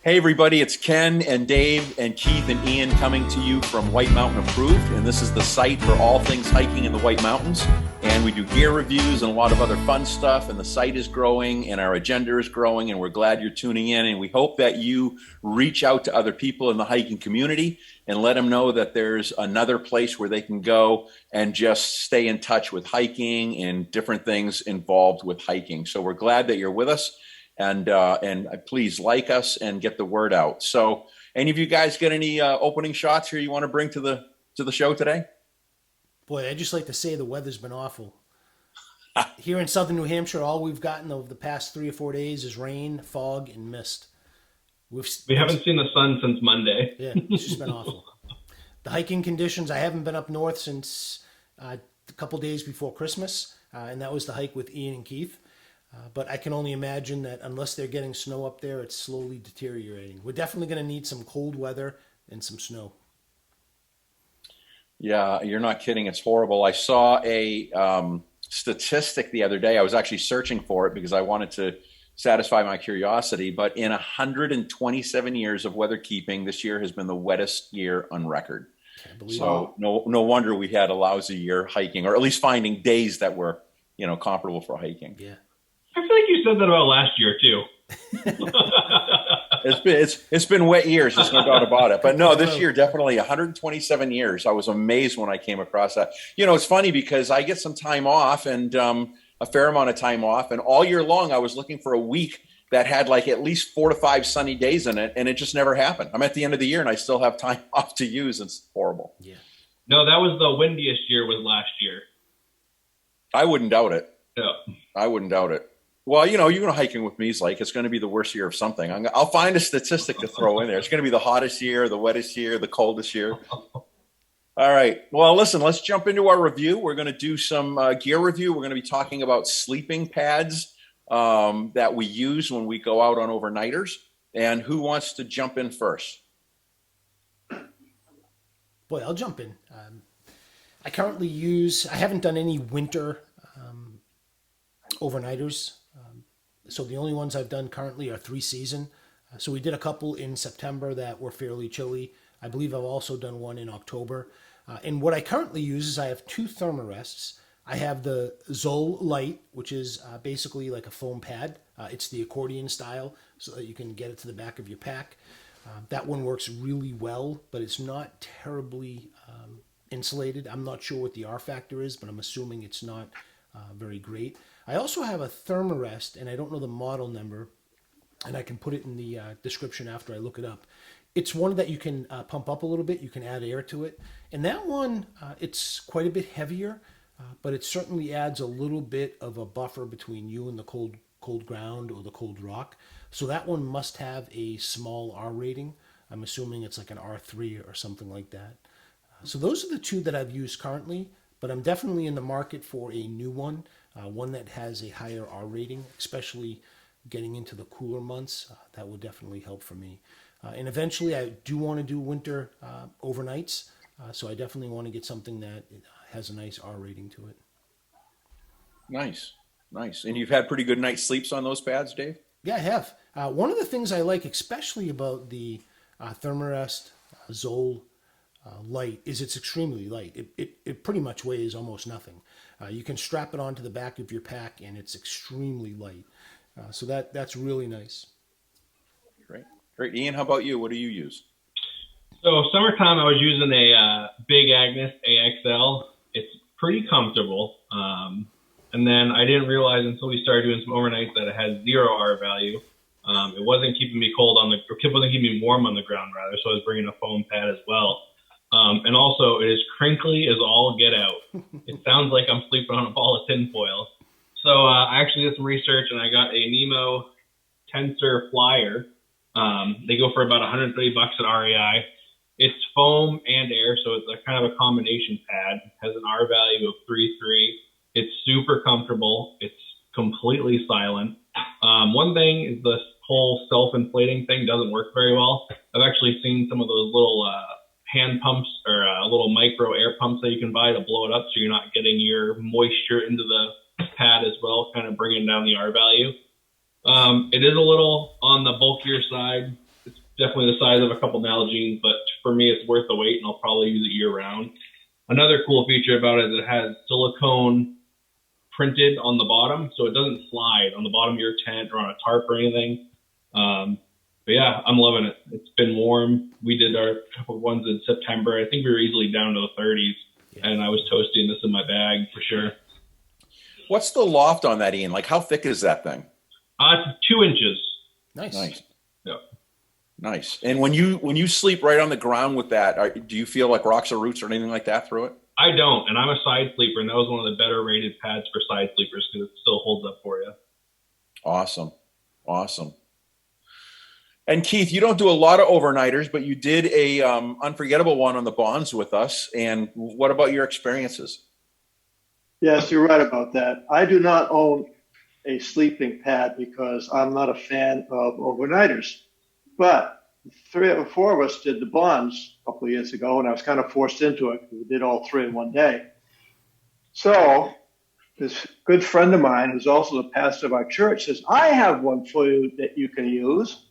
Hey everybody, it's Ken and Dave and Keith and Ian coming to you from White Mountain Approved, and this is the site for all things hiking in the White Mountains. And we do gear reviews and a lot of other fun stuff, and the site is growing and our agenda is growing, and we're glad you're tuning in, and we hope that you reach out to other people in the hiking community and let them know that there's another place where they can go and just stay in touch with hiking and different things involved with hiking. So we're glad that you're with us. And please like us and get the word out. So, any of you guys get any opening shots here you want to bring to the show today? Boy, I'd just like to say the weather's been awful. Here in southern New Hampshire, all we've gotten over the past 3 or 4 days is rain, fog, and mist. We haven't seen the sun since Monday. Yeah, it's just been awful. The hiking conditions, I haven't been up north since a couple days before Christmas, and that was the hike with Ian and Keith. But I can only imagine that unless they're getting snow up there, it's slowly deteriorating. We're definitely going to need some cold weather and some snow. Yeah, you're not kidding. It's horrible. I saw a statistic the other day. I was actually searching for it because I wanted to satisfy my curiosity. But in 127 years of weather keeping, this year has been the wettest year on record. So no wonder we had a lousy year hiking, or at least finding days that were, comparable for hiking. Yeah. I feel like you said that about last year too. It's been wet years. There's no doubt about it. But no, this year definitely 127 years. I was amazed when I came across that. It's funny because I get some time off and a fair amount of time off, and all year long I was looking for a week that had like at least 4 to 5 sunny days in it, and it just never happened. I'm at the end of the year and I still have time off to use. It's horrible. Yeah. No, that was the windiest year was last year. I wouldn't doubt it. No. I wouldn't doubt it. Well, hiking with me is like it's going to be the worst year of something. I'll find a statistic to throw in there. It's going to be the hottest year, the wettest year, the coldest year. All right. Well, listen, let's jump into our review. We're going to do some gear review. We're going to be talking about sleeping pads that we use when we go out on overnighters. And who wants to jump in first? Boy, I'll jump in. I haven't done any winter overnighters. So the only ones I've done currently are 3-season. So we did a couple in September that were fairly chilly. I believe I've also done one in October. And what I currently use is I have 2 Thermarests. I have the Zoll Light, which is basically like a foam pad. It's the accordion style so that you can get it to the back of your pack. That one works really well, but it's not terribly insulated. I'm not sure what the R factor is, but I'm assuming it's not very great. I also have a Thermarest, and I don't know the model number, and I can put it in the description after I look it up. It's one that you can pump up a little bit. You can add air to it. And that one, it's quite a bit heavier, but it certainly adds a little bit of a buffer between you and the cold ground or the cold rock. So that one must have a small R rating. I'm assuming it's like an R3 or something like that. So those are the 2 that I've used currently, but I'm definitely in the market for a new one. One that has a higher R rating, especially getting into the cooler months. That would definitely help for me. And eventually I do want to do winter overnights. So I definitely want to get something that has a nice R rating to it. Nice. And you've had pretty good night's sleeps on those pads, Dave? Yeah, I have. One of the things I like especially about the Thermarest Zoll Light is it's extremely light. It pretty much weighs almost nothing. You can strap it onto the back of your pack, and it's extremely light. So that's really nice. Great. Ian, how about you? What do you use? So summertime, I was using a Big Agnes AXL. It's pretty comfortable. And then I didn't realize until we started doing some overnights that it had 0 R value. It wasn't keeping me wasn't keeping me warm on the ground rather. So I was bringing a foam pad as well. And also, it is crinkly as all get out. It sounds like I'm sleeping on a ball of tinfoil. So I actually did some research, and I got a Nemo Tensor Flyer. They go for about $130 at REI. It's foam and air, so it's a kind of a combination pad. It has an R value of 3.3. It's super comfortable. It's completely silent. One thing is the whole self-inflating thing doesn't work very well. I've actually seen some of those little hand pumps or little micro air pumps that you can buy to blow it up so you're not getting your moisture into the pad as well, kind of bringing down the R value. It is a little on the bulkier side. It's definitely the size of a couple Nalgene's, but for me, it's worth the wait, and I'll probably use it year round. Another cool feature about it is it has silicone printed on the bottom, so it doesn't slide on the bottom of your tent or on a tarp or anything. But yeah, I'm loving it. It's been warm. We did our couple ones in September. I think we were easily down to the 30s, and I was toasting this in my bag for sure. What's the loft on that, Ian? Like, how thick is that thing? It's 2 inches. Nice. Yeah. Nice. And when you sleep right on the ground with that, do you feel like rocks or roots or anything like that through it? I don't, and I'm a side sleeper, and that was one of the better rated pads for side sleepers because it still holds up for you. Awesome. And Keith, you don't do a lot of overnighters, but you did a unforgettable one on the Bonds with us. And what about your experiences? Yes, you're right about that. I do not own a sleeping pad because I'm not a fan of overnighters. But 3 or 4 of us did the Bonds a couple of years ago, and I was kind of forced into it. We did all 3 in one day. So this good friend of mine, who's also the pastor of our church, says, I have one for you that you can use.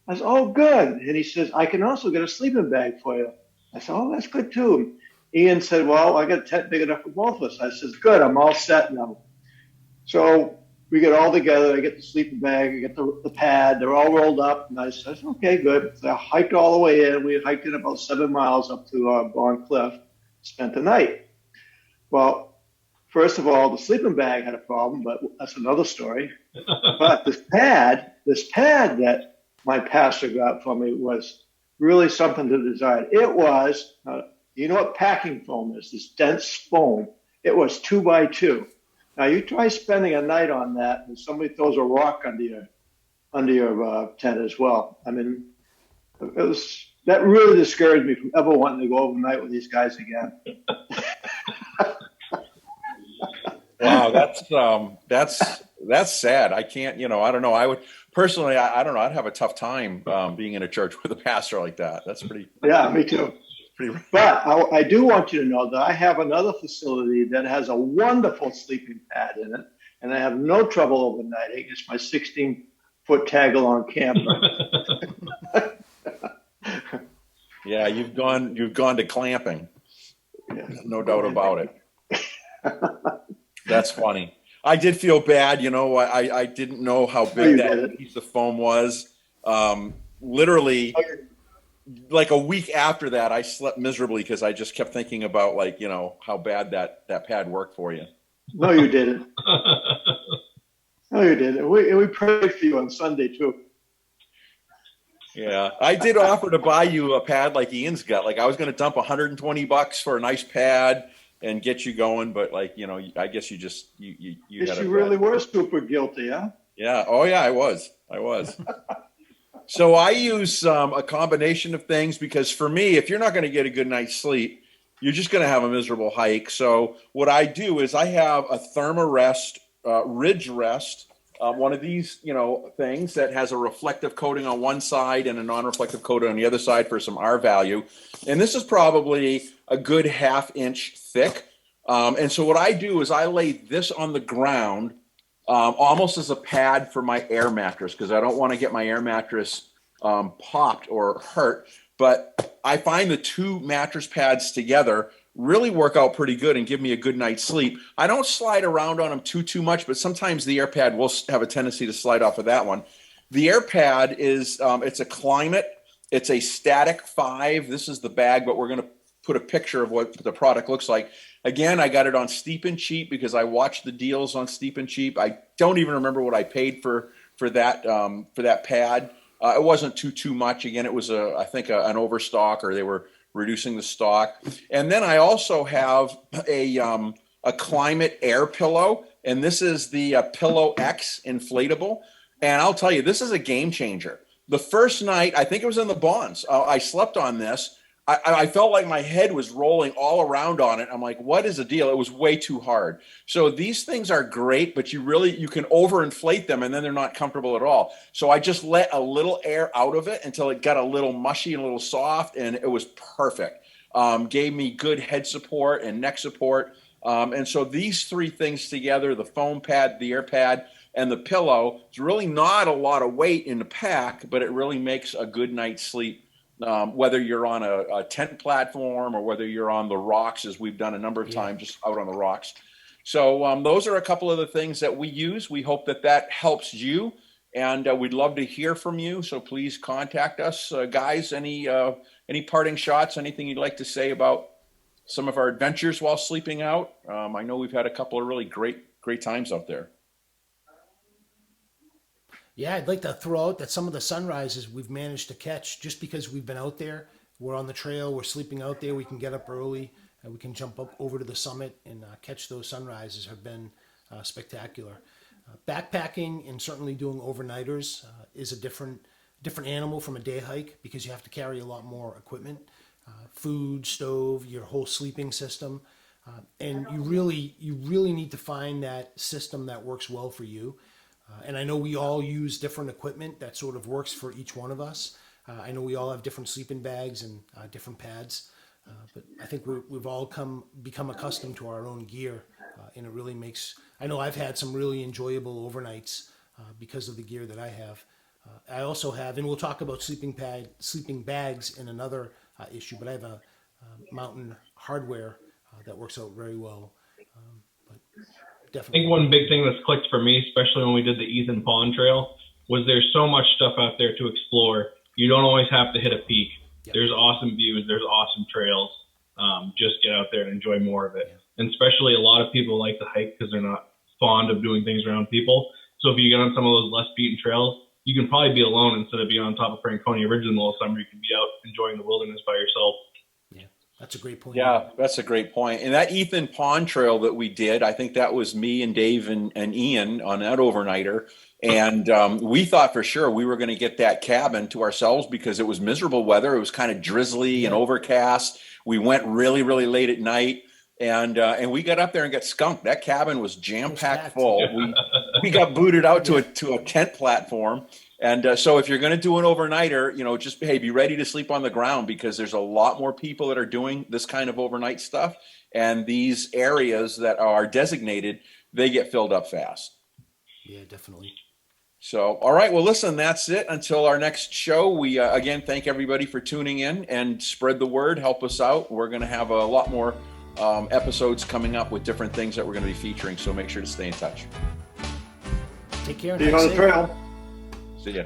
I said, oh, good. And he says, I can also get a sleeping bag for you. I said, oh, that's good too. Ian said, well, I got a tent big enough for both of us. I said, good, I'm all set now. So we get all together. I get the sleeping bag, I get the pad. They're all rolled up. And I said, okay, good. So I hiked all the way in. We hiked in about 7 miles up to Bond Cliff, spent the night. Well, first of all, the sleeping bag had a problem, but that's another story. But this pad that my pastor got for me was really something to desire. It was, you know what packing foam is, this dense foam. It was 2 by 2. Now you try spending a night on that and somebody throws a rock under your tent as well. I mean, that really discouraged me from ever wanting to go overnight with these guys again. Wow, that's sad. I can't, I don't know. I would personally, I don't know. I'd have a tough time being in a church with a pastor like that. That's pretty. Yeah, me too. But I do want you to know that I have another facility that has a wonderful sleeping pad in it, and I have no trouble overnighting. It's my 16-foot tag-along camper. Yeah, you've gone to clamping. Yeah. No doubt about it. That's funny. I did feel bad, I didn't know how big that piece of foam was. Literally, like a week after that, I slept miserably because I just kept thinking about how bad that pad worked for you. No, you didn't. No, you didn't. We prayed for you on Sunday too. Yeah, I did offer to buy you a pad like Ian's got. Like I was going to dump $120 for a nice pad and get you going, but I guess you just you. Yes, you really were super guilty, huh? Yeah. Oh yeah, I was. So I use a combination of things because for me, if you're not going to get a good night's sleep, you're just going to have a miserable hike. So what I do is I have a Thermarest Ridge Rest, one of these, things that has a reflective coating on one side and a non-reflective coating on the other side for some R value. And this is probably a good 1/2 inch thick. And so what I do is I lay this on the ground almost as a pad for my air mattress because I don't want to get my air mattress popped or hurt. But I find the 2 mattress pads together really work out pretty good and give me a good night's sleep. I don't slide around on them too much, but sometimes the air pad will have a tendency to slide off of that one. The air pad is, it's a Climate. It's a Static 5. This is the bag, but we're going to put a picture of what the product looks like. Again, I got it on Steep and Cheap because I watched the deals on Steep and Cheap. I don't even remember what I paid for that pad. It wasn't too much. Again, it was I think an overstock, or they were reducing the stock. And then I also have a Climate air pillow, and this is the Pillow X inflatable. And I'll tell you, this is a game changer. The first night, I think it was in the Bonds, I slept on this. I felt like my head was rolling all around on it. I'm like, what is the deal? It was way too hard. So these things are great, but you can overinflate them and then they're not comfortable at all. So I just let a little air out of it until it got a little mushy and a little soft, and it was perfect. Gave me good head support and neck support. And so these 3 things together, the foam pad, the air pad, and the pillow. It's really not a lot of weight in the pack, but it really makes a good night's sleep. Whether you're on a tent platform or whether you're on the rocks, as we've done a number of times, just out on the rocks. So those are a couple of the things that we use. We hope that helps you, and we'd love to hear from you. So please contact us, guys. Any parting shots? Anything you'd like to say about some of our adventures while sleeping out? I know we've had a couple of really great times out there. Yeah, I'd like to throw out that some of the sunrises we've managed to catch just because we've been out there. We're on the trail, we're sleeping out there, we can get up early, and we can jump up over to the summit and catch those sunrises have been spectacular. Backpacking and certainly doing overnighters is a different animal from a day hike because you have to carry a lot more equipment, food, stove, your whole sleeping system. And you really need to find that system that works well for you. And I know we all use different equipment that sort of works for each one of us. I know we all have different sleeping bags and different pads, but I think we've all become accustomed to our own gear, and it really makes. I know I've had some really enjoyable overnights because of the gear that I have. I also have, and we'll talk about sleeping bags in another issue, but I have a mountain hardware that works out very well. But I definitely. think one big thing that's clicked for me, especially when we did the Ethan Pond Trail, was there's so much stuff out there to explore. You don't always have to hit a peak. Yep. There's awesome views. There's awesome trails. Just get out there and enjoy more of it. Yeah. And especially a lot of people like to hike because they're not fond of doing things around people. So if you get on some of those less beaten trails, you can probably be alone instead of being on top of Franconia Ridge in the middle of summer. You can be out enjoying the wilderness by yourself. That's a great point. Yeah, that's a great point. And that Ethan Pond Trail that we did, I think that was me and Dave and Ian on that overnighter. And we thought for sure we were going to get that cabin to ourselves because it was miserable weather. It was kind of drizzly and overcast. We went really, really late at night. And we got up there and got skunked. That cabin was jam-packed full. We got booted out to a tent platform. And so if you're going to do an overnighter, just be ready to sleep on the ground because there's a lot more people that are doing this kind of overnight stuff. And these areas that are designated, they get filled up fast. Yeah, definitely. So, all right. Well, listen, that's it. Until our next show, we again thank everybody for tuning in and spread the word. Help us out. We're going to have a lot more episodes coming up with different things that we're going to be featuring. So make sure to stay in touch. Take care. See you on the trail. See ya.